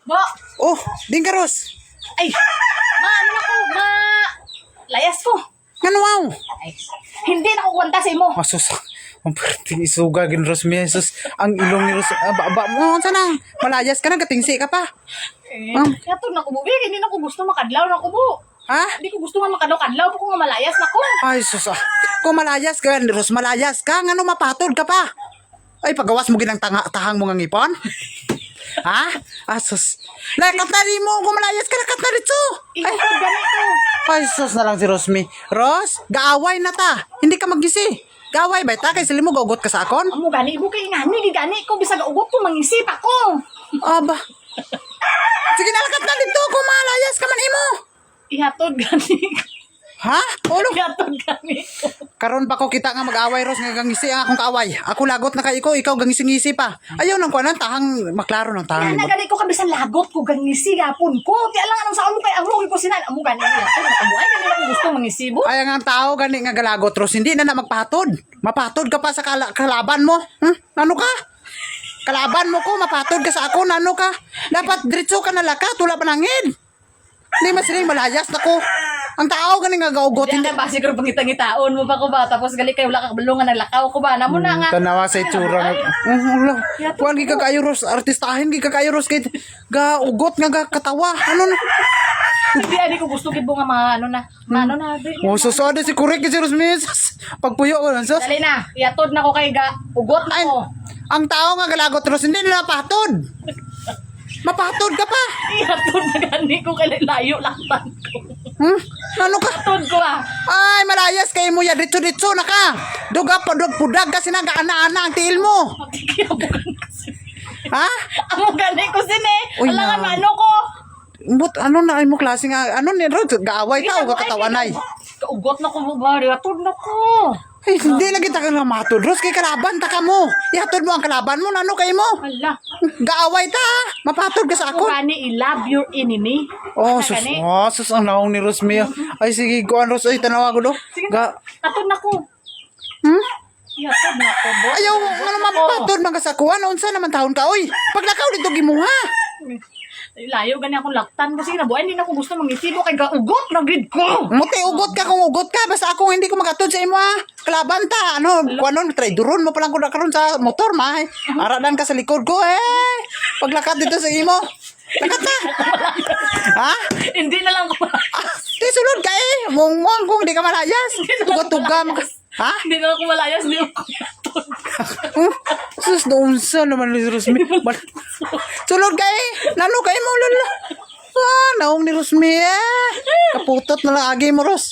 Ba? Oh, Dingkaros. Ay, ano na ko, layas ko. Ano wow? Ay, hindi na ko kwanta sa imo. Asus. Ang perting isuga gin Rosmi. Jesus. Ang ilong ni Ros. Ba mo sana. Malayas ka na katingsi ka pa. Yato na ko mo. Hindi na ko gusto makadlaw na ko mo. Ha? Hindi ko gusto nga makadlaw-kadlaw po ko nga malayas na ko. Ay sus. Kung malayas ka, Ros, malayas ka. Ngano mapatod ka pa? Ay pagawas mo ginang tahang mo nga ngipon. Ha? Asus. Nakat na rin mo. Kung malayas ka, nakat na rin so. Ikaw ko ganito. Ay, sus na lang si Rosmi. Ros, gaaway na ta. Hindi ka magisi. Gaaway ba ta? Kay sili mo gaugot ka sa akon? Amo gani mo kay ngani gigani ko bisag ugot ko mangisip ako. Aba. Sige na, lakat na dito. Kung malayas ka man imo. Ihatod gani. Ha? Ulo. Ihatod gani ko. Karon pa ko kita nga mag-away, Ros, nga gangisi ang akong kaaway. Ako lagot na kay ikaw gangisi-ngisi pa. Ayaw nang kuanan tahang maklaro ng tahang. Ana gani ko kabisan lagot ko gangisi gapon ko. Ti alang anong sa amo kay amo ko sinan amo gani ihatod na kabuay gani ako gusto mangisibo. Ay ang tao gani nga galagot, Ros, hindi na magpatod. Mapatod ka pa sa kalaban mo. Ano ka? Kalaban mo ko, mapatod ka sa ako, ano ka? Dapat diretso ka na laka, tula panangin. Hindi masiling malayas na ko. Ang tao gani nga gaugot. Hindi ka ba siguro pangitang-itaon mo pa ko ba tapos gali kay wala ka bulungan naglakaw ko ba namo na nga. Tanawa sa itsura. Ulo. Kuan gi ka kayo, Ros, artistahin gi ka kayo, Ros, kay gaugot nga katawa. Ano na? Hindi ani ko gusto gid mo nga mga ano na. Ano na. Oh, susode si Kurek si Rosmi. Pagpuyo ko lang, sus. Dali na. Iatod na ko kay ugot na Ay, ko. ang tao nga galagot, Ros, hindi nila patod. Mapatod ka pa. Iatod na gani ko kay layo laktan ko. Ano ka? Iatod ko ah. Ay, malayas kay mo ya. Ditso na ka. Duga pa, pudag kasi nag-ana-ana ang tiil mo. Ha? Amo gani ko sine. Uy, Alangan na. ano ko. But ano na ay mo klase nga, ano ni Rod, gaaway tao, katawanay. Ugot na ko ba? Iatod na ko. Ay, hindi lagi ta kang matod, Ros, kay kalaban ta ka mo. Ihatod mo ang kalaban mo, nano kay mo. Hala. Gaaway ta, mapatod ka sa Ako ako. gani i-love your enemy. Oh, Ana sus, gani. ang naong ni Rosmi. Ay, sige, kuan, Ros, ay, tanawa ko do. Sige. Ga, Atod na ko. Iatod na ko. Bo. ayaw, ano mapatod, mga sakuan, unsa naman taon ka, oy. Paglakaw dito, gimuha. Layo gani akong laktan kasi nabuhay hindi na ako gusto mangisibo kay gaugot na gid ko. Muti, ugot ka kung ugot ka. Basta ako hindi ko makatod sa imo, ha. Kalaban ta. Ano, kuanon, traidoron mo palang ko na karon sa motor, ma. Aradan ka sa likod ko, eh. Paglakad dito sa imo. Lakat na. Ha? Hindi na lang ko. Di sulod ka, eh. Mungwang kung hindi ka malayas. Ugot-ugam ka. Ha? Hindi na lang ko malayas ni ako. Sus, doon sa naman ni Rosmi. Sulod ka, eh. Nano ka, mo, lala. Ah, naong ni Rosmi, eh. Kaputot na lang agi mo, Ros.